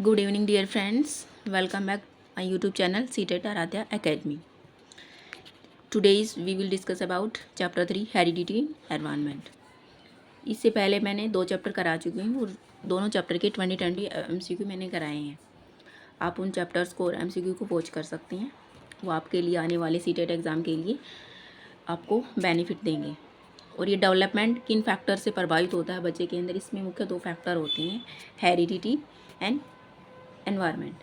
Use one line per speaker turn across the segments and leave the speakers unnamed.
Good evening, dear friends. Welcome back my YouTube channel CTET Aradhya Academy. Today we will discuss about chapter 3 Heredity Environment. इससे पहले मैंने 2 chapter करा चुकी हूँ और दोनों चैप्टर के 2020 MCQ मैंने कराए हैं. आप उन चैप्टर्स को और MCQ को वॉच कर सकते हैं. वो आपके लिए आने वाले CTET एग्ज़ाम के लिए आपको बेनिफिट देंगे. और ये डेवलपमेंट किन फैक्टर से प्रभावित होता है बच्चे के अंदर, इसमें मुख्य 2 फैक्टर होते हैं, हेरिडिटी एंड एनवायरनमेंट.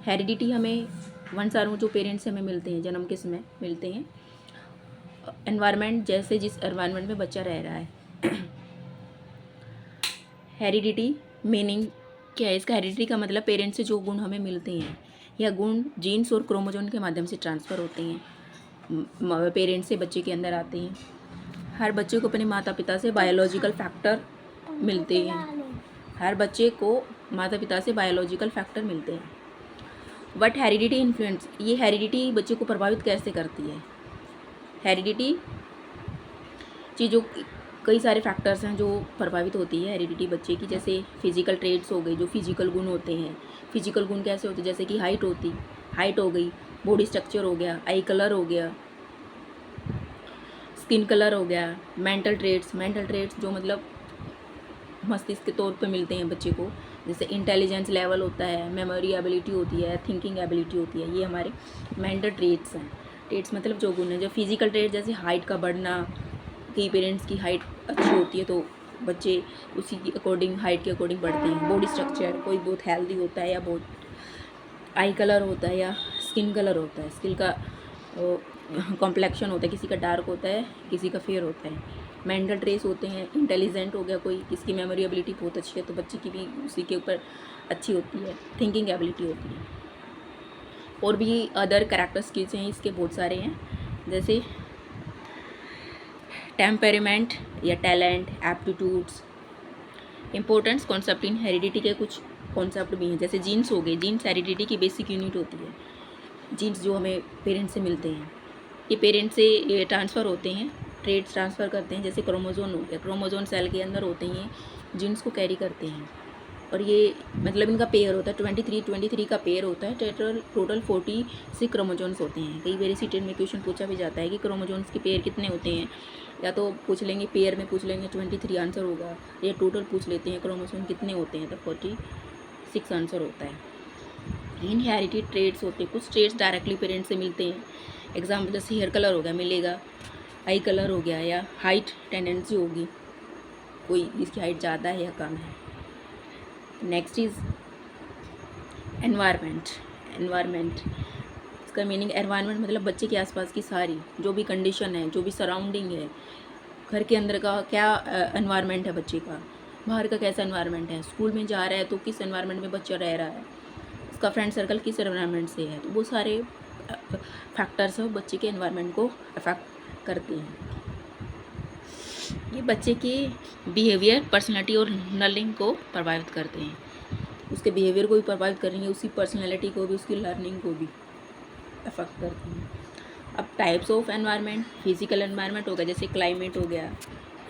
हेरिडिटी हमें वंशाणु जो पेरेंट्स से हमें मिलते हैं, जन्म के समय मिलते हैं. एनवायरनमेंट जैसे जिस एनवायरनमेंट में बच्चा रह रहा है. हेरिडिटी मीनिंग क्या है इसका? हेरिडिटी का मतलब पेरेंट्स से जो गुण हमें मिलते हैं या गुण जीन्स और क्रोमोजोम के माध्यम से ट्रांसफ़र होते हैं, पेरेंट्स से बच्चे के अंदर आते हैं. हर बच्चे को अपने माता पिता से बायोलॉजिकल फैक्टर मिलते हैं. हर बच्चे को माता पिता से बायोलॉजिकल फैक्टर मिलते हैं. बट हेरिडिटी इन्फ्लुएंस, ये हेरिडिटी बच्चे को प्रभावित कैसे करती है? हेरिडिटी चीज़ों, कई सारे फैक्टर्स हैं जो प्रभावित होती है हेरिडिटी बच्चे की. जैसे फिजिकल ट्रेड्स हो गई, जो फिजिकल गुण होते हैं. फिजिकल गुण कैसे होते हैं? जैसे कि हाइट हो गई, बॉडी स्ट्रक्चर हो गया, आई कलर हो गया, स्किन कलर हो गया. मेंटल ट्रेड्स जो मतलब मस्तिष्क के तौर पे मिलते हैं बच्चे को. जैसे इंटेलिजेंस लेवल होता है, मेमोरी एबिलिटी होती है, थिंकिंग एबिलिटी होती है. ये हमारे मेंटल ट्रेड्स हैं. ट्रेड्स मतलब जो गुण है. जो फिजिकल ट्रेड जैसे हाइट का बढ़ना, कई पेरेंट्स की हाइट अच्छी होती है तो बच्चे उसी की अकॉर्डिंग, हाइट के अकॉर्डिंग बढ़ते हैं. बॉडी स्ट्रक्चर, कोई बहुत हेल्दी होता है या बहुत, आई कलर होता है या स्किन कलर होता है. स्किन का कॉम्प्लेक्शन होता है, किसी का डार्क होता है, किसी का फेयर होता है. मेंटल ट्रेस होते हैं, इंटेलिजेंट हो गया कोई, किसकी मेमोरी एबिलिटी बहुत अच्छी है तो बच्चे की भी उसी के ऊपर अच्छी होती है. थिंकिंग एबिलिटी होती है. और भी अदर कैरेक्टर स्किल्स हैं इसके बहुत सारे हैं. जैसे टेम्परामेंट या talent, aptitudes. Importance concept in heredity के कुछ कॉन्सेप्ट भी हैं. जैसे जीन्स हो गए. जीन्स हेरिडिटी की बेसिक यूनिट होती है. जीन्स जो हमें पेरेंट्स से मिलते हैं, ये पेरेंट्स से ये ट्रांसफ़र होते हैं, ट्रेड्स ट्रांसफ़र करते हैं. जैसे क्रोमोजोम हो गया, क्रोमोजोम सेल के अंदर होते हैं, जीन्स को कैरी करते हैं. और ये मतलब इनका पेयर होता है 23 का पेयर होता है. टोटल 46 क्रोमोजोम्स होते हैं. कई बार सीटेट में क्वेश्चन पूछा भी जाता है कि क्रोमोजोम्स के पेयर कितने होते हैं. या तो पूछ लेंगे पेयर में, पूछ लेंगे 23 आंसर होगा, या टोटल पूछ लेते हैं क्रोमोजोम कितने होते हैं तो 46 आंसर होता है. इनहेरिटेड ट्रेड्स होते हैं. कुछ ट्रेड्स डायरेक्टली पेरेंट्स से मिलते हैं. एग्जाम्पल जैसे हेयर कलर हो गया, मिलेगा. आई कलर हो गया, या हाइट टेंडेंसी होगी, कोई जिसकी हाइट ज़्यादा है या कम है. Next is environment. इसका मीनिंग एनवायरनमेंट मतलब बच्चे के आसपास की सारी जो भी कंडीशन है, जो भी सराउंडिंग है, घर के अंदर का क्या एनवायरनमेंट है बच्चे का, बाहर का कैसा एनवायरनमेंट है, स्कूल में जा रहा है तो किस एनवायरनमेंट में बच्चा रह रहा है, उसका फ्रेंड सर्कल किस एनवायरनमेंट से है. तो वो सारे फैक्टर्स हैं बच्चे के एनवायरनमेंट को अफेक्ट करते हैं. ये बच्चे के बिहेवियर, पर्सनैलिटी और लर्निंग को प्रभावित करते हैं. उसके बिहेवियर को भी प्रभावित करेंगे, उसकी पर्सनैलिटी को भी, उसकी लर्निंग को भी अफेक्ट करते हैं. अब types of environment. Physical environment हो गया, जैसे क्लाइमेट हो गया,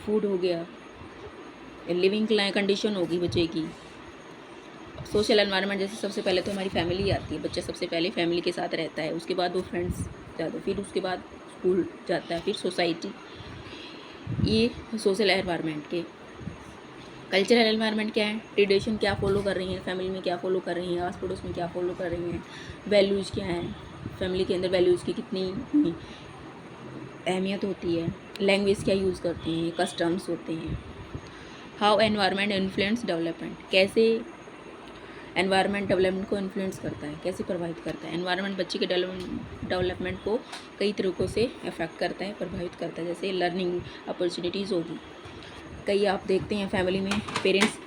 फूड हो गया, लिविंग कंडीशन होगी बच्चे की. सोशल एनवायरनमेंट जैसे सबसे पहले तो हमारी फैमिली आती है. बच्चा सबसे पहले फैमिली के साथ रहता है, उसके बाद वो फ्रेंड्स जाते हैं, फिर उसके बाद स्कूल जाता है, फिर सोसाइटी. ये सोशल एनवायरनमेंट के. कल्चरल एनवायरनमेंट क्या है? ट्रेडिशन क्या फॉलो कर रही हैं, फैमिली में क्या फॉलो कर रही हैं, आस पड़ोस में क्या फॉलो कर रही हैं, वैल्यूज़ क्या हैं, फैमिली के अंदर वैल्यूज़ की कितनी अहमियत होती है, लैंग्वेज क्या यूज़ करते हैं, कस्टम्स होते हैं. How environment influence development. कैसे एनवायरनमेंट डेवलपमेंट को इन्फ्लुएंस करता है, कैसे प्रभावित करता है. एनवायरनमेंट बच्चे के डेवलपमेंट को कई तरीक़ों से अफेक्ट करता है, प्रभावित करता है. जैसे लर्निंग अपॉर्चुनिटीज़ होगी. कई आप देखते हैं फैमिली में पेरेंट्स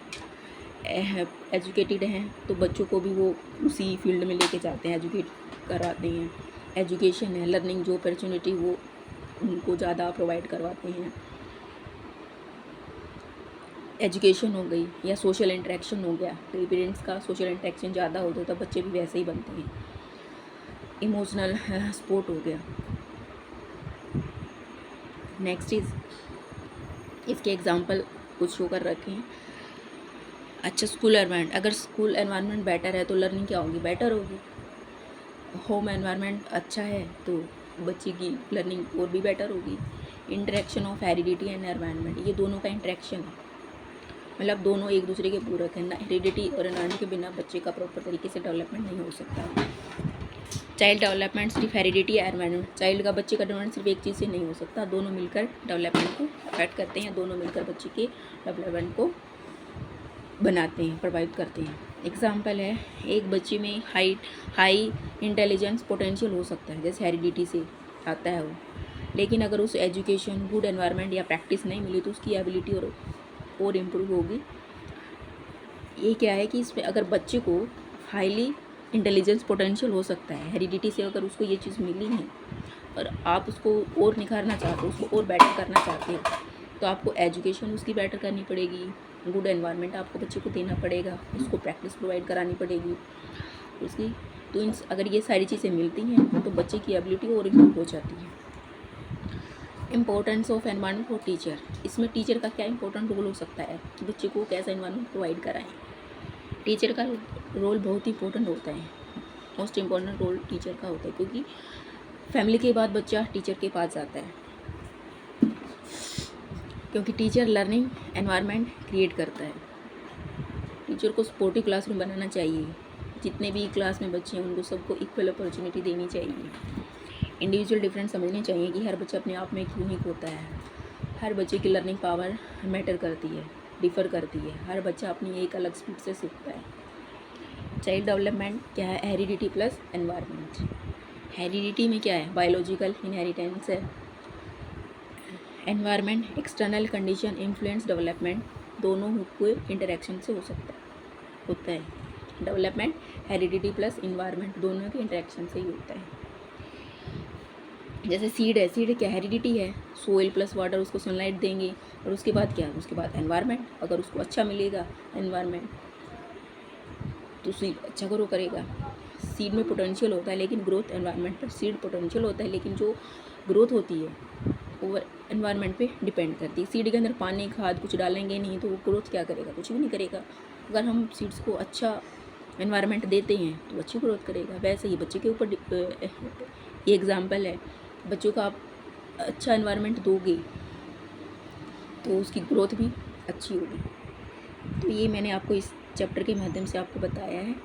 एजुकेटेड हैं तो बच्चों को भी वो उसी फील्ड में लेके जाते हैं, एजुकेट कराते हैं. एजुकेशन है, लर्निंग जो अपॉर्चुनिटी वो उनको ज़्यादा प्रोवाइड करवाते हैं. एजुकेशन हो गई या सोशल इंटरेक्शन हो गया. कई पेरेंट्स का सोशल इंटरेक्शन ज़्यादा होता है तो बच्चे भी वैसे ही बनते हैं. इमोशनल सपोर्ट हो गया. नेक्स्ट इज़ इसके एग्जांपल कुछ शो कर रखे हैं. अच्छा, स्कूल एनवायरनमेंट, अगर स्कूल एनवायरनमेंट बेटर है तो लर्निंग क्या होगी, बेटर होगी। होम एनवायरनमेंट अच्छा है तो बच्चे की लर्निंग और भी बेटर होगी। Interaction of heredity and environment, ये दोनों का इंटरेक्शन है, मतलब दोनों एक दूसरे के पूरक है ना। हेरिडिटी और एनवायरनमेंट के बिना बच्चे का प्रॉपर तरीके से डेवलपमेंट नहीं हो सकता। चाइल्ड डेवलपमेंट सिर्फ हेरिडिटी या एनवायरनमेंट, चाइल्ड का बच्चे का डेवलपमेंट सिर्फ एक चीज़ से नहीं हो सकता, दोनों मिलकर डेवलपमेंट को अफेक्ट करते हैं, दोनों मिलकर बच्चे के डेवलपमेंट को बनाते हैं, प्रभावित करते हैं। एग्जाम्पल है, एक बच्चे में हाई इंटेलिजेंस पोटेंशियल हो सकता है, जैसे हेरिडिटी से आता है वो, लेकिन अगर उसे एजुकेशन, गुड एनवायरनमेंट या प्रैक्टिस नहीं मिली तो उसकी एबिलिटी और इम्प्रूव होगी। ये क्या है कि इसमें अगर बच्चे को हाईली इंटेलिजेंस पोटेंशियल हो सकता है, हेरिडिटी से अगर उसको ये चीज़ मिली नहीं और आप उसको और निखारना चाहते हो, उसको और बेटर करना चाहते हो, तो आपको एजुकेशन उसकी बेटर करनी पड़ेगी, गुड एनवायरनमेंट आपको बच्चे को देना पड़ेगा, उसको प्रैक्टिस प्रोवाइड करानी पड़ेगी उसकी। तो अगर ये सारी चीज़ें मिलती हैं तो बच्चे की एबिलिटी और इम्प्रूव हो जाती है। Importance of environment for teacher, इसमें टीचर का क्या इंपॉर्टेंट रोल हो सकता है कि बच्चे को कैसा एनवायरनमेंट प्रोवाइड कराएं। टीचर का रोल बहुत ही इंपॉर्टेंट होता है, मोस्ट इम्पॉर्टेंट रोल टीचर का होता है, क्योंकि फैमिली के बाद बच्चा टीचर के पास जाता है, क्योंकि टीचर लर्निंग एनवायरनमेंट क्रिएट करता है। टीचर को सपोर्टिव क्लासरूम बनाना चाहिए, जितने भी क्लास में बच्चे हैं उनको सबको इक्वल अपॉर्चुनिटी देनी चाहिए। इंडिविजुअल डिफरेंस समझनी चाहिए कि हर बच्चा अपने आप में एक यूनिक होता है, हर बच्चे की लर्निंग पावर मैटर करती है, डिफ़र करती है, हर बच्चा अपनी एक अलग स्पीड से सीखता है। चाइल्ड डेवलपमेंट क्या है, हेरिडिटी प्लस एनवायरनमेंट। हेरिडिटी में क्या है, बायोलॉजिकल इनहेरिटेंस है। Environment external condition influence development, दोनों के इंटरेक्शन से होता है। डेवलपमेंट हेरिडिटी प्लस इन्वायरमेंट, दोनों के इंटरेक्शन से ही होता है। जैसे सीड है, सीड क्या हेरिडिटी है, सोइल प्लस वाटर, उसको सनलाइट देंगे और उसके बाद क्या, उसके बाद एनवायरनमेंट, अगर उसको अच्छा मिलेगा एनवायरनमेंट तो सीड अच्छा ग्रो करेगा। सीड में पोटेंशियल होता है लेकिन ग्रोथ एनवायरनमेंट पर, सीड पोटेंशियल होता है लेकिन जो ग्रोथ होती है वो एनवायरनमेंट पे डिपेंड करती है। सीड के अंदर पानी खाद कुछ डालेंगे नहीं तो वो ग्रोथ क्या करेगा, कुछ भी नहीं करेगा। अगर हम सीड्स को अच्छा एनवायरनमेंट देते हैं तो अच्छी ग्रोथ करेगा। वैसे ही बच्चे के ऊपर ये एग्जांपल है, बच्चों का आप अच्छा एनवायरनमेंट दोगे तो उसकी ग्रोथ भी अच्छी होगी। तो ये मैंने आपको इस चैप्टर के माध्यम से आपको बताया है।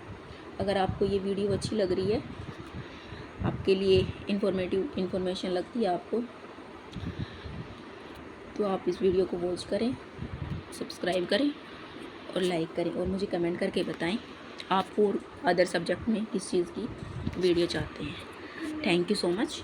अगर आपको ये वीडियो अच्छी लग रही है, आपके लिए इन्फॉर्मेशन लगती है आपको, तो आप इस वीडियो को वॉच करें, सब्सक्राइब करें और लाइक करें और मुझे कमेंट करके बताएं आप और अदर सब्जेक्ट में किस चीज़ की वीडियो चाहते हैं। Thank you so much.